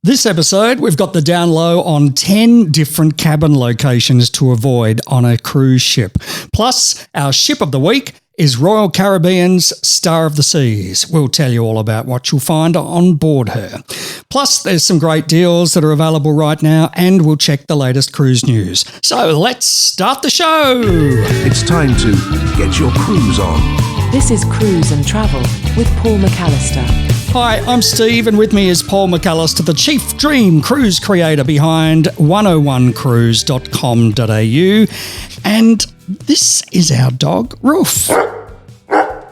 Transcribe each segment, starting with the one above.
This episode, we've got the down low on 10 different cabin locations to avoid on a cruise ship. Plus, our ship of the week is Royal Caribbean's Star of the Seas. We'll tell you all about what you'll find on board her. Plus, there's some great deals that are available right now, and we'll check the latest cruise news. So let's start the show. It's time to get your cruise on. This is Cruise and Travel with Paul McAllister. Hi, I'm Steve, and with me is Paul McAllister, the chief dream cruise creator behind 101cruise.com.au. And this is our dog, Roof.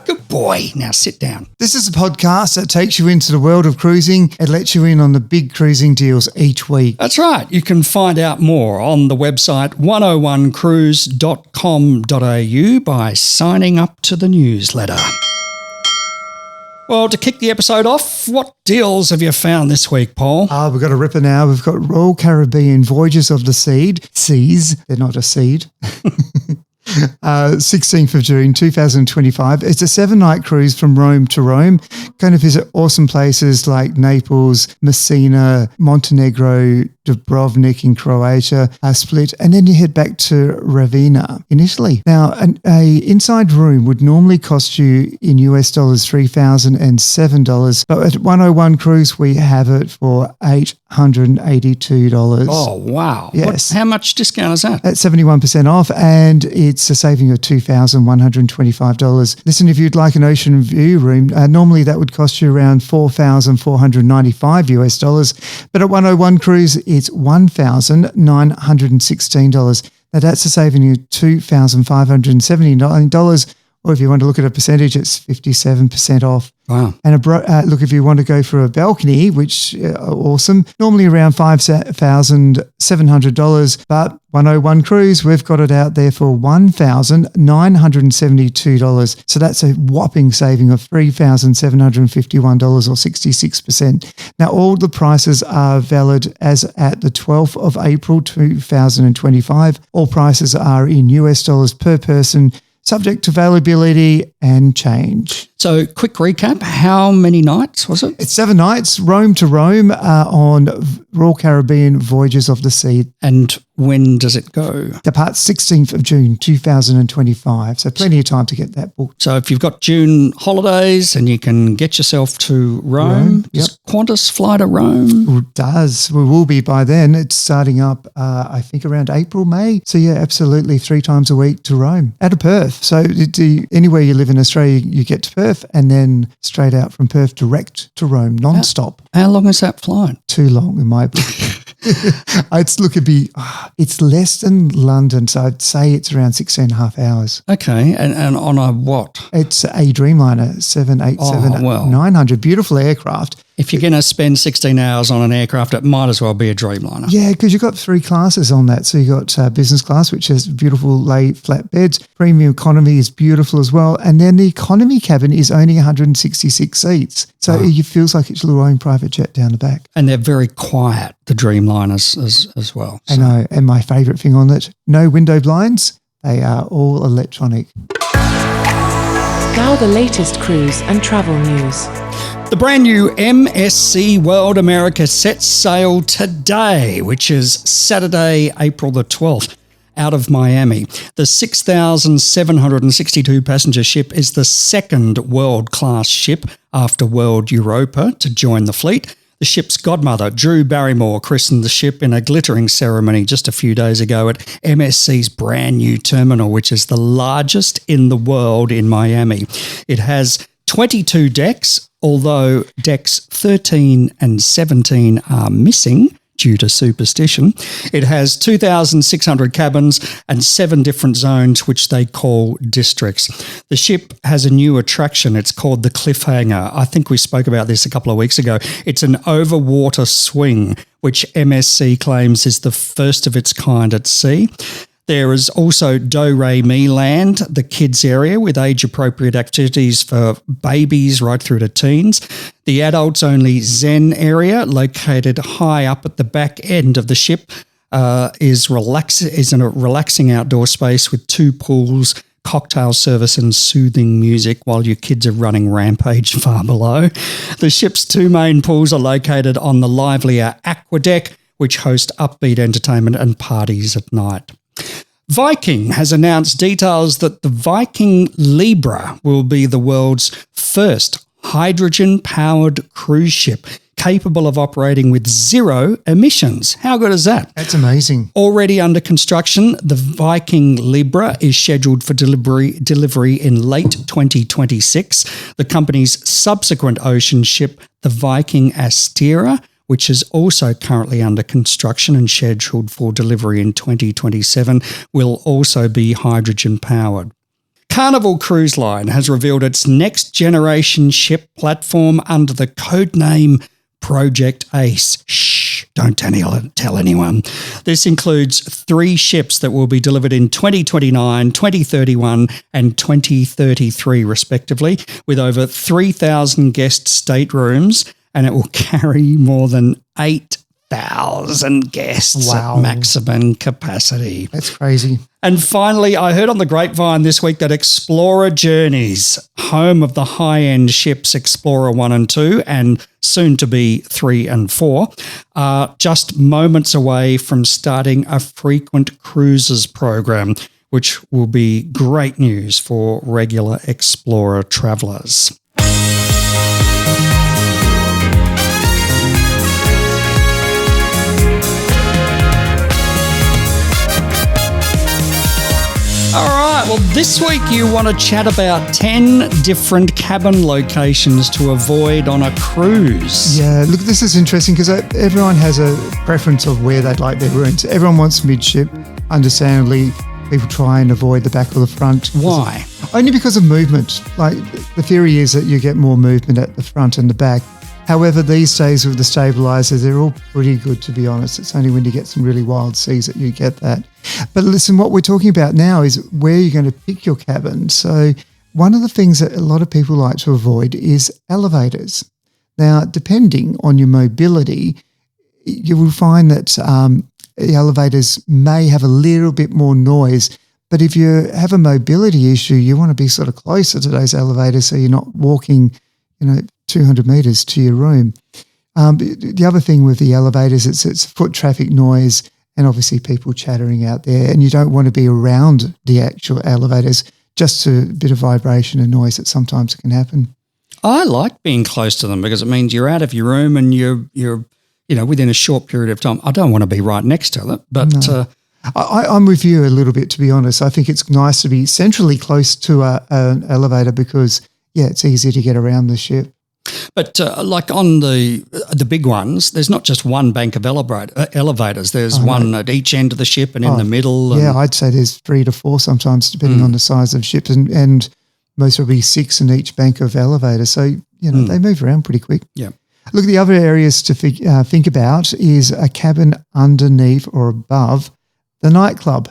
Good boy. Now sit down. This is a podcast that takes you into the world of cruising and lets you in on the big cruising deals each week. That's right. You can find out more on the website 101cruise.com.au by signing up to the newsletter. Well, to kick the episode off, what deals have you found this week, Paul? We've got a ripper now. We've got Royal Caribbean Voyages of the Seas. They're not a seed. 16th of June 2025. It's a 7-night cruise from Rome to Rome. Going to visit awesome places like Naples, Messina, Montenegro, Dubrovnik in Croatia, Split, and then you head back to Ravenna in Italy. Now, a inside room would normally cost you in US dollars $3,007, but at 101 Cruise we have it for $882. Oh, wow. Yes. How much discount is that? At 71% off, and it's a saving of $2,125. Listen, if you'd like an ocean view room, normally that would cost you around $4,495 US dollars, but at 101 Cruise, it's $1,916. Now that's a saving you $2,579, or if you want to look at a percentage, it's 57% off. Wow. And look, if you want to go for a balcony, which awesome, normally around $5,700, but 101 Cruise, we've got it out there for $1,972. So that's a whopping saving of $3,751 or 66%. Now, all the prices are valid as at the 12th of April 2025. All prices are in US dollars per person, subject to availability and change. So, quick recap, how many nights was it? It's 7 nights, Rome to Rome, on Royal Caribbean Voyages of the Sea. And when does it go? Departs 16th of June 2025, so plenty of time to get that booked. So if you've got June holidays and you can get yourself to Rome, does Qantas fly to Rome? It does. We will be by then. It's starting up, I think, around April, May. So yeah, absolutely 3 times a week to Rome out of Perth. So anywhere you live in Australia, you get to Perth, and then straight out from Perth direct to Rome, non-stop. How long is that flight? Too long in my book. It's less than London, so I'd say it's around 6.5 hours. Okay, and on a what? It's a Dreamliner 787-900, beautiful aircraft. If you're going to spend 16 hours on an aircraft, it might as well be a Dreamliner. Yeah, because you've got 3 classes on that. So you've got business class, which has beautiful lay flat beds. Premium economy is beautiful as well. And then the economy cabin is only 166 seats. So it feels like it's your own private jet down the back. And they're very quiet, the Dreamliners as well. So. I know. And my favourite thing on it, no window blinds. They are all electronic. Now the latest cruise and travel news. The brand new MSC World America sets sail today, which is Saturday, April the 12th, out of Miami. The 6,762 passenger ship is the second world-class ship after World Europa to join the fleet. The ship's godmother, Drew Barrymore, christened the ship in a glittering ceremony just a few days ago at MSC's brand new terminal, which is the largest in the world in Miami. It has 22 decks, although decks 13 and 17 are missing due to superstition. It has 2,600 cabins and 7 different zones, which they call districts. The ship has a new attraction. It's called the Cliffhanger. I think we spoke about this a couple of weeks ago. It's an overwater swing, which MSC claims is the first of its kind at sea. There is also Do Re Mi Land, the kids area with age-appropriate activities for babies right through to teens. The adults-only Zen area, located high up at the back end of the ship, is in a relaxing outdoor space with 2 pools, cocktail service and soothing music while your kids are running rampage far below. The ship's 2 main pools are located on the livelier Aqua Deck, which host upbeat entertainment and parties at night. Viking has announced details that the Viking Libra will be the world's first hydrogen-powered cruise ship capable of operating with 0 emissions. How good is that? That's amazing. Already under construction, the Viking Libra is scheduled for delivery in late 2026. The company's subsequent ocean ship, the Viking Astera, which is also currently under construction and scheduled for delivery in 2027, will also be hydrogen-powered. Carnival Cruise Line has revealed its next-generation ship platform under the codename Project Ace. Shh, don't tell anyone. This includes 3 ships that will be delivered in 2029, 2031 and 2033 respectively, with over 3,000 guest staterooms, and it will carry more than 8,000 guests Wow. at maximum capacity. That's crazy. And finally, I heard on the grapevine this week that Explorer Journeys, home of the high-end ships Explorer 1 and 2 and soon to be 3 and 4, are just moments away from starting a frequent cruises program, which will be great news for regular Explorer travellers. All right, well, this week you want to chat about 10 different cabin locations to avoid on a cruise. Yeah, look, this is interesting because everyone has a preference of where they'd like their rooms. Everyone wants midship. Understandably, people try and avoid the back or the front. Why? Only because of movement. Like, the theory is that you get more movement at the front and the back. However, these days with the stabilizers, they're all pretty good, to be honest. It's only when you get some really wild seas that you get that. But listen, what we're talking about now is where you're going to pick your cabin. So one of the things that a lot of people like to avoid is elevators. Now, depending on your mobility, you will find that the elevators may have a little bit more noise. But if you have a mobility issue, you want to be sort of closer to those elevators so you're not walking, 200 metres to your room. The other thing with the elevators, it's foot traffic noise and obviously people chattering out there, and you don't want to be around the actual elevators, just a bit of vibration and noise that sometimes can happen. I like being close to them because it means you're out of your room and you're within a short period of time. I don't want to be right next to it, but No. I'm with you a little bit, to be honest. I think it's nice to be centrally close to an elevator because, it's easier to get around the ship. But like on the big ones, there's not just one bank of elevators. There's one at each end of the ship and in the middle. Yeah, I'd say there's 3 to 4 sometimes, depending on the size of ships, and most will be 6 in each bank of elevators. So, they move around pretty quick. Yeah. Look, the other areas to think about is a cabin underneath or above the nightclub.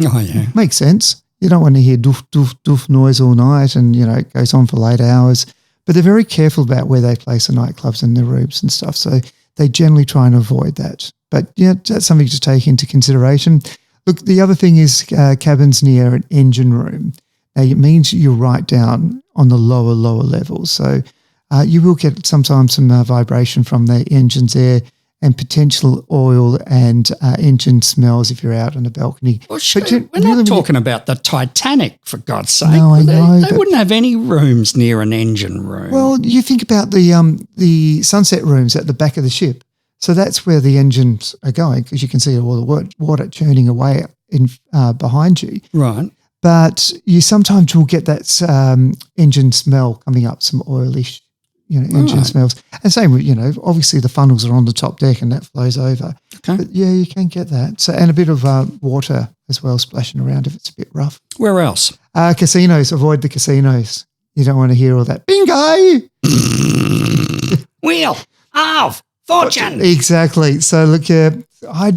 Oh, yeah. Makes sense. You don't want to hear doof, doof, doof noise all night and, it goes on for late hours. But they're very careful about where they place the nightclubs in their rooms and stuff. So they generally try and avoid that. But, that's something to take into consideration. Look, the other thing is cabins near an engine room. Now, it means you're right down on the lower levels. So you will get sometimes some vibration from the engines there and potential oil and engine smells if you're out on the balcony. Well, we're not talking about the Titanic, for God's sake. No, I know. They wouldn't have any rooms near an engine room. Well, you think about the sunset rooms at the back of the ship. So that's where the engines are going because you can see all the water churning away behind you. Right. But you sometimes will get that engine smell coming up, some oilish, engine smells. And same with, obviously the funnels are on the top deck and that flows over. Okay. But yeah, you can get that. So, and a bit of water as well splashing around if it's a bit rough. Where else? Casinos, avoid the casinos. You don't want to hear all that bingo. Wheel of Fortune. Exactly. So look, I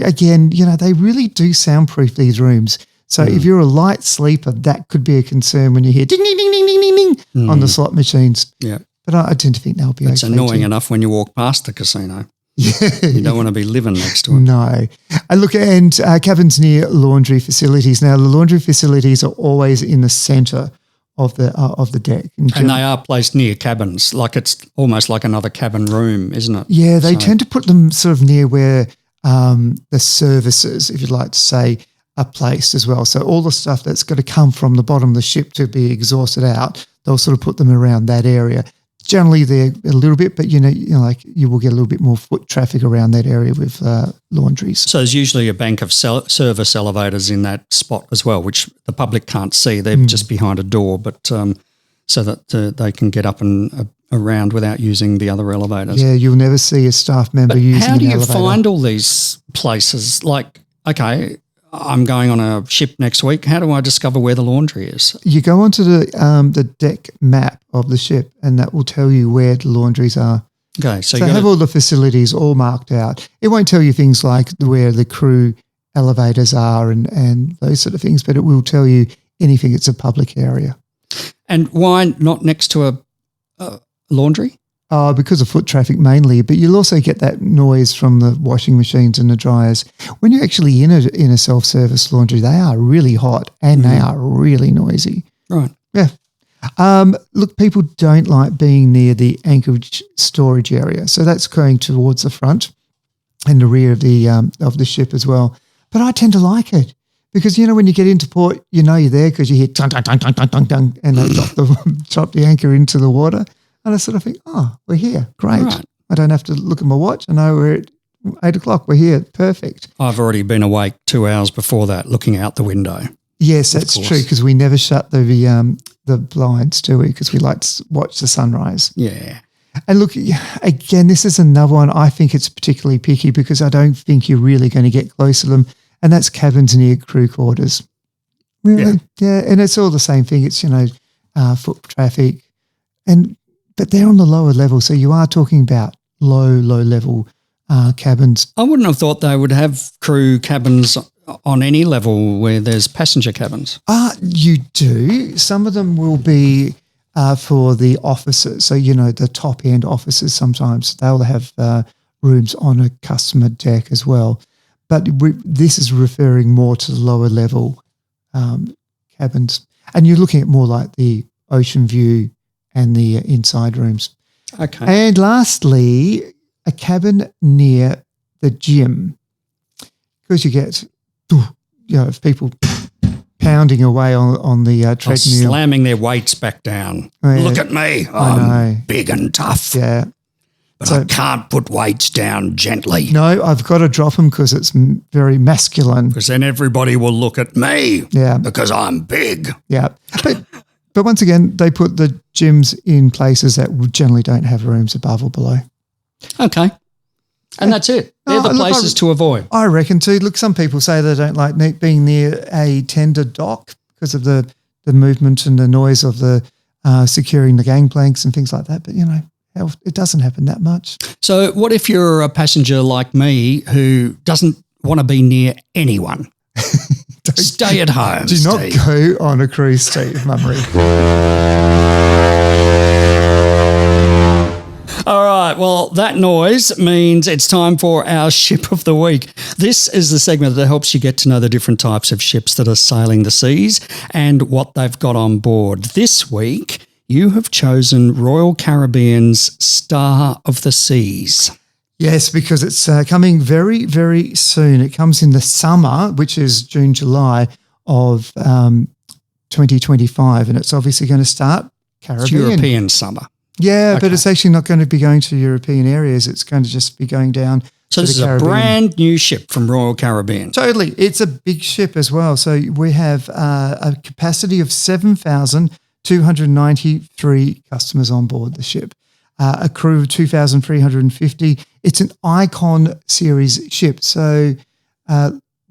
again, they really do soundproof these rooms. So if you're a light sleeper, that could be a concern when you hear ding, ding, ding, ding, ding, ding, ding on the slot machines. Yeah. But I tend to think they'll be okay. It's annoying too. enough when you walk past the casino. You don't want to be living next to it. No. Look, and cabins near laundry facilities. Now, the laundry facilities are always in the centre of the deck. And they are placed near cabins, like it's almost like another cabin room, isn't it? Yeah, they tend to put them sort of near where the services, if you'd like to say, are placed as well. So all the stuff that's got to come from the bottom of the ship to be exhausted out, they'll sort of put them around that area. Generally, they're a little bit, but you know, like you will get a little bit more foot traffic around that area with laundries. So there's usually a bank of service elevators in that spot as well, which the public can't see. They're just behind a door, but so that they can get up and around without using the other elevators. Yeah, you'll never see a staff member using How do an you elevator. find all these places? Like, okay, I'm going on a ship next week. How do I discover where the laundry is? You go onto the deck map of the ship, and that will tell you where the laundries are. Okay, so So you have all the facilities all marked out. It won't tell you things like where the crew elevators are and those sort of things, but it will tell you anything that's a public area. and why not next to a laundry? Because of foot traffic mainly, but you'll also get that noise from the washing machines and the dryers. When you're actually in a self-service laundry, they are really hot and they are really noisy. Right. Yeah. Look, people don't like being near the anchorage storage area, so that's going towards the front and the rear of the ship as well. But I tend to like it because, you know, when you get into port, you know you're there because you hear tung, tung, tung, tung, tung, tung, tung, and they drop the anchor into the water. And I sort of think, oh, we're here. Great. Right. I don't have to look at my watch. I know we're at 8 o'clock. We're here. Perfect. I've already been awake 2 hours before that looking out the window. Yes, that's course. true because we never shut the blinds, do we? Because we like to watch the sunrise. Yeah. And look, again, this is another one. I think it's particularly picky because I don't think you're really going to get close to them. And that's cabins near crew quarters. Really? Yeah. And it's all the same thing. It's, you know, foot traffic. But they're on the lower level. So you are talking about low level cabins. I wouldn't have thought they would have crew cabins on any level where there's passenger cabins. You do. Some of them will be for the officers. So, you know, the top end officers sometimes they'll have rooms on a customer deck as well. But this is referring more to the lower level cabins. And you're looking at more like the ocean view and the inside rooms. Okay. And lastly, a cabin near the gym because you get, you know, people pounding away on the treadmill. Slamming their weights back down. Oh, yeah. Look at me. I I'm know. big and tough. Yeah. But So- I can't put weights down gently No, I've got to drop them because it's very masculine. because then everybody will look at me Yeah. because I'm big. Yeah. But once again, they put the gyms in places that generally don't have rooms above or below. Okay. And that's it. They're the look, places to avoid. I reckon too. Look, some people say they don't like being near a tender dock because of the movement and the noise of the securing the gangplanks and things like that. But, you know, it doesn't happen that much. So what if you're a passenger like me who doesn't want to be near anyone? Stay at home, Do not Steve. go on a cruise, Steve Mummery. All right, well, that noise means it's time for our Ship of the Week. This is the segment that helps you get to know the different types of ships that are sailing the seas and what they've got on board. This week, you have chosen Royal Caribbean's Star of the Seas. Yes, because it's coming very, very soon. It comes in the summer, which is June, July of 2025, and it's obviously going to start Caribbean. It's European summer. Yeah, but Okay. it's actually not going to be going to European areas. It's going to just be going down So to this the is a Caribbean. brand new ship from Royal Caribbean. Totally. It's a big ship as well. So we have a capacity of 7,293 customers on board the ship, a crew of 2,350. It's an Icon series ship. So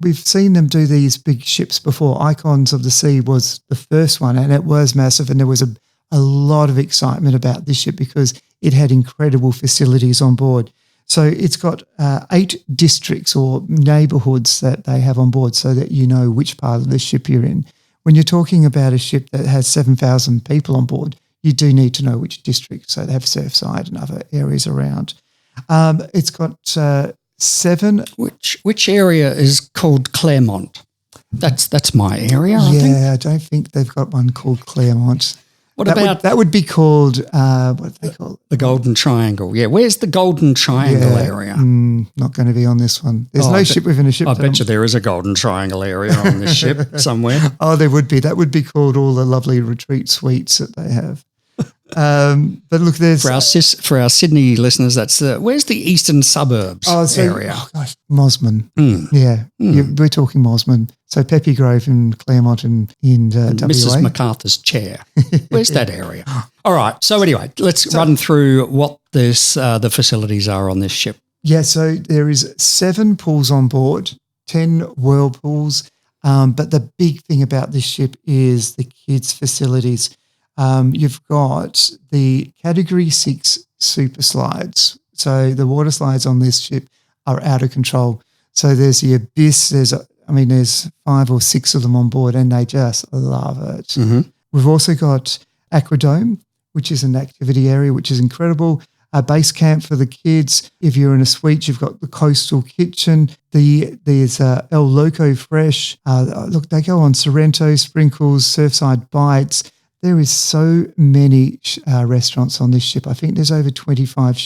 we've seen them do these big ships before. Icons of the Sea was the first one, and it was massive, and there was a lot of excitement about this ship because it had incredible facilities on board. So it's got 8 districts or neighbourhoods that they have on board so that you know which part of the ship you're in. When you're talking about a ship that has 7,000 people on board, you do need to know which district. So they have Surfside and other areas around. It's got 7. Which area is called Claremont? That's my area, I think. Yeah, I don't think they've got one called Claremont. What that about that would be called what do they call it? the Golden Triangle? Yeah, where's the Golden Triangle area? Not going to be on this one. There's no ship within a ship. I bet you there is a Golden Triangle area on this ship somewhere. Oh, there would be. That would be called all the lovely retreat suites that they have. But look, there's For our Sydney listeners, that's where's the eastern suburbs area? Oh gosh, Mosman. Yeah, we're talking Mosman. So Peppy Grove and Claremont in WA. Mrs. MacArthur's chair. Where's that area? All right. So anyway, let's run through what the facilities are on this ship. Yeah, so there is 7 pools on board, 10 whirlpools. But the big thing about this ship is the kids' facilities. You've got the Category 6 super slides. So the water slides on this ship are out of control. So there's the Abyss. There's 5 or 6 of them on board, and they just love it. Mm-hmm. We've also got Aquadome, which is an activity area, which is incredible. A base camp for the kids. If you're in a suite, you've got the Coastal Kitchen. There's El Loco Fresh. Look, they go on Sorrento, Sprinkles, Surfside Bites. There is so many restaurants on this ship. I think there's over 25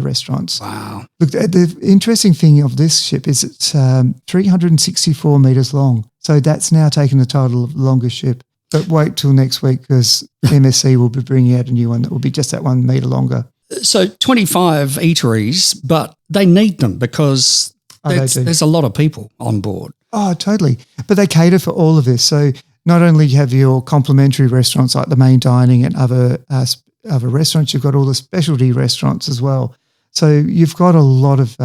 restaurants. Wow. Look, the interesting thing of this ship is it's 364 metres long. So that's now taken the title of longest ship. But wait till next week because MSC will be bringing out a new one that will be just that 1 metre longer. So 25 eateries, but they need them because there's a lot of people on board. Oh, totally. But they cater for all of this. So not only have your complimentary restaurants like the main dining and other restaurants, you've got all the specialty restaurants as well. So you've got a lot of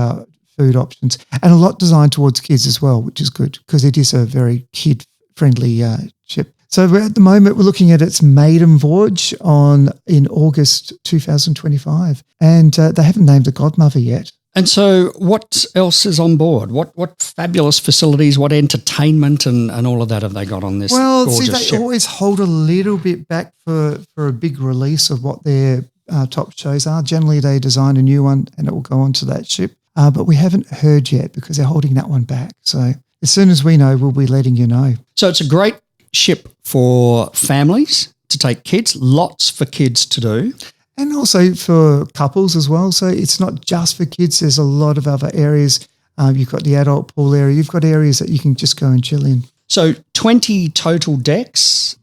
food options and a lot designed towards kids as well, which is good because it is a very kid-friendly ship. So at the moment we're looking at its maiden voyage in August 2025, and they haven't named the godmother yet. And so what else is on board? What fabulous facilities, what entertainment and all of that have they got on this gorgeous ship? Always hold a little bit back for a big release of what their top shows are. Generally, they design a new one and it will go onto that ship. But we haven't heard yet because they're holding that one back. So as soon as we know, we'll be letting you know. So it's a great ship for families to take kids, lots for kids to do. And also for couples as well. So it's not just for kids. There's a lot of other areas. You've got the adult pool area. You've got areas that you can just go and chill in. So 20 total decks,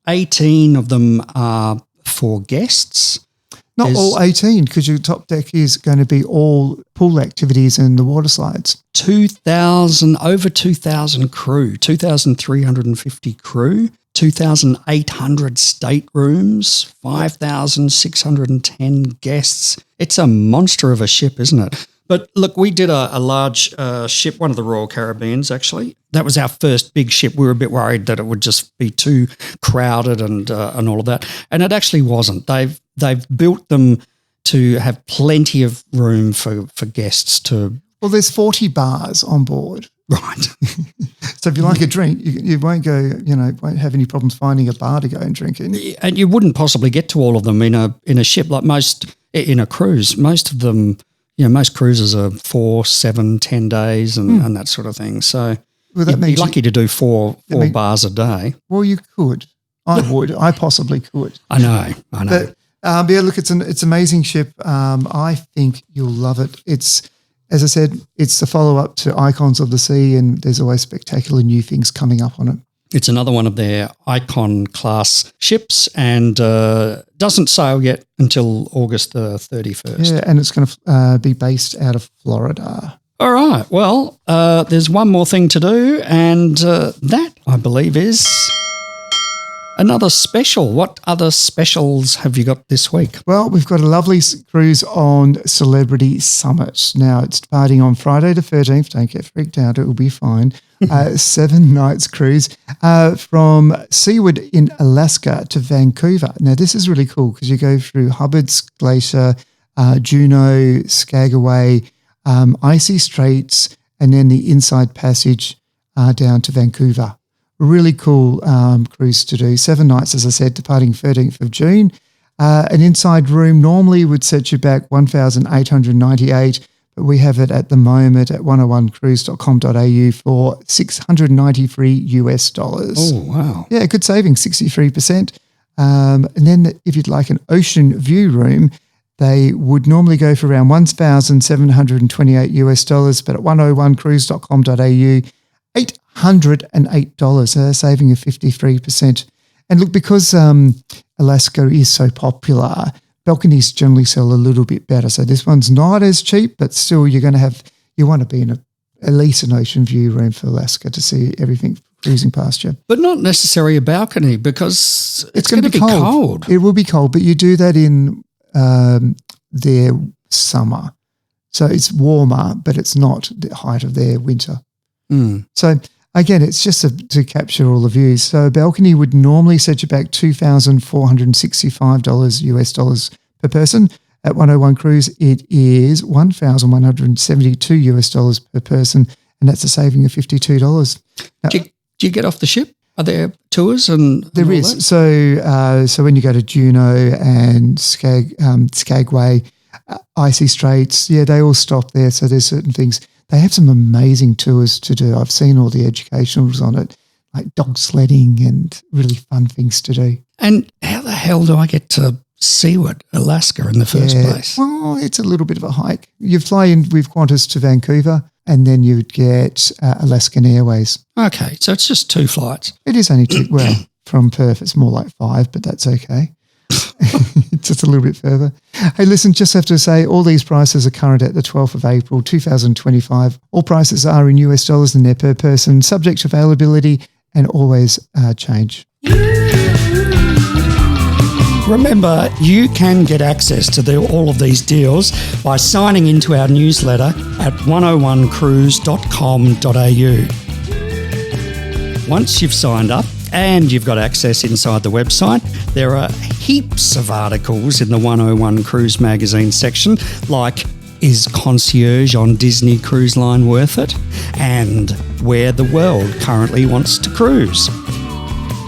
18 of them are for guests. Not all 18 because your top deck is going to be all pool activities and the water slides. Over 2,000 crew, 2,350 crew. 2,800 staterooms, 5,610 guests. It's a monster of a ship, isn't it? But look, we did a large ship, one of the Royal Caribbeans actually. That was our first big ship. We were a bit worried that it would just be too crowded and all of that. And it actually wasn't. They've built them to have plenty of room for guests to. Well, there's 40 bars on board. Right. So if you like a drink, you won't won't have any problems finding a bar to go and drink in. And you wouldn't possibly get to all of them in a ship like in a cruise. Most of them, most cruises are 4, 7, 10 days and that sort of thing. So you'd be lucky to do four bars a day. Well, you could. I would. I possibly could. I know. But yeah, look, it's an amazing ship. I think you'll love it. As I said, it's the follow-up to Icons of the Sea, and there's always spectacular new things coming up on it. It's another one of their Icon-class ships and doesn't sail yet until August 31st. Yeah, and it's going to be based out of Florida. All right. Well, there's one more thing to do, and that, I believe, is another special. What other specials have you got this week? Well, we've got a lovely cruise on Celebrity Summit. Now, it's departing on Friday the 13th. Don't get freaked out. It will be fine. 7 nights cruise from Seaward in Alaska to Vancouver. Now, this is really cool because you go through Hubbard's Glacier, Juneau, Skagway, Icy Straits, and then the Inside Passage down to Vancouver. Really cool cruise to do. 7 nights, as I said, departing 13th of June. An inside room normally would set you back $1,898, but we have it at the moment at 101cruise.com.au for $693. Oh, wow. Yeah, good saving, 63%. And then if you'd like an ocean view room, they would normally go for around $1,728, but at 101cruise.com.au, $808, saving of 53%. And look, because Alaska is so popular, balconies generally sell a little bit better. So this one's not as cheap, but still you want to be in at least an ocean view room for Alaska to see everything cruising past you. But not necessarily a balcony because it's going to be cold. It will be cold, but you do that in their summer. So it's warmer, but it's not the height of their winter. So again, it's just to capture all the views. So a balcony would normally set you back $2,465 per person. At 101 Cruise, it is $1,172 per person, and that's a saving of $52. Now, Do you get off the ship? Are there tours and there is. That? So when you go to Juneau and Skagway, Icy Straits, they all stop there. So there's certain things. They have some amazing tours to do. I've seen all the educationals on it, like dog sledding and really fun things to do. And how the hell do I get to Seward, Alaska in the first place? Well, it's a little bit of a hike. You fly in with Qantas to Vancouver and then you would get Alaskan Airways. Okay, so it's just 2 flights. It is only 2. Well, from Perth it's more like 5, but that's okay. Just a little bit further. Hey, listen, just have to say all these prices are current at the 12th of April 2025. All prices are in US dollars and they're per person, subject to availability and always change. Remember, you can get access to all of these deals by signing into our newsletter at 101cruise.com.au. Once you've signed up, and you've got access inside the website, there are heaps of articles in the 101 Cruise magazine section, like Is Concierge on Disney Cruise Line worth it? And Where the World Currently Wants to Cruise.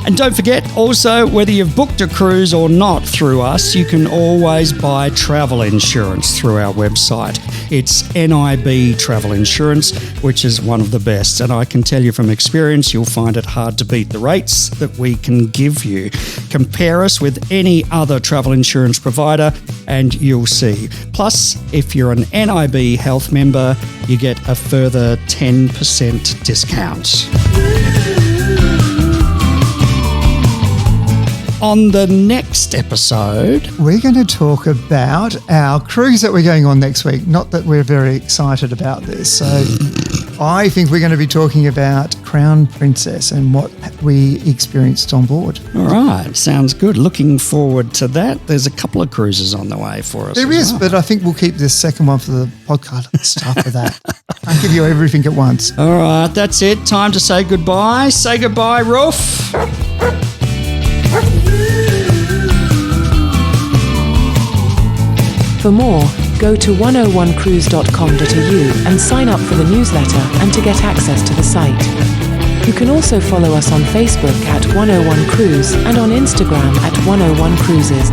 And don't forget, also, whether you've booked a cruise or not through us, you can always buy travel insurance through our website. It's NIB Travel Insurance, which is one of the best. And I can tell you from experience, you'll find it hard to beat the rates that we can give you. Compare us with any other travel insurance provider and you'll see. Plus, if you're an NIB Health member, you get a further 10% discount. On the next episode, we're going to talk about our cruise that we're going on next week. Not that we're very excited about this. So I think we're going to be talking about Crown Princess and what we experienced on board. All right. Sounds good. Looking forward to that. There's a couple of cruises on the way for us. There is, but I think we'll keep this second one for the podcast. Let's start with that. I'll give you everything at once. All right. That's it. Time to say goodbye. Say goodbye, Rolf. For more, go to 101cruise.com.au and sign up for the newsletter and to get access to the site. You can also follow us on Facebook at 101 Cruise and on Instagram at 101 Cruises.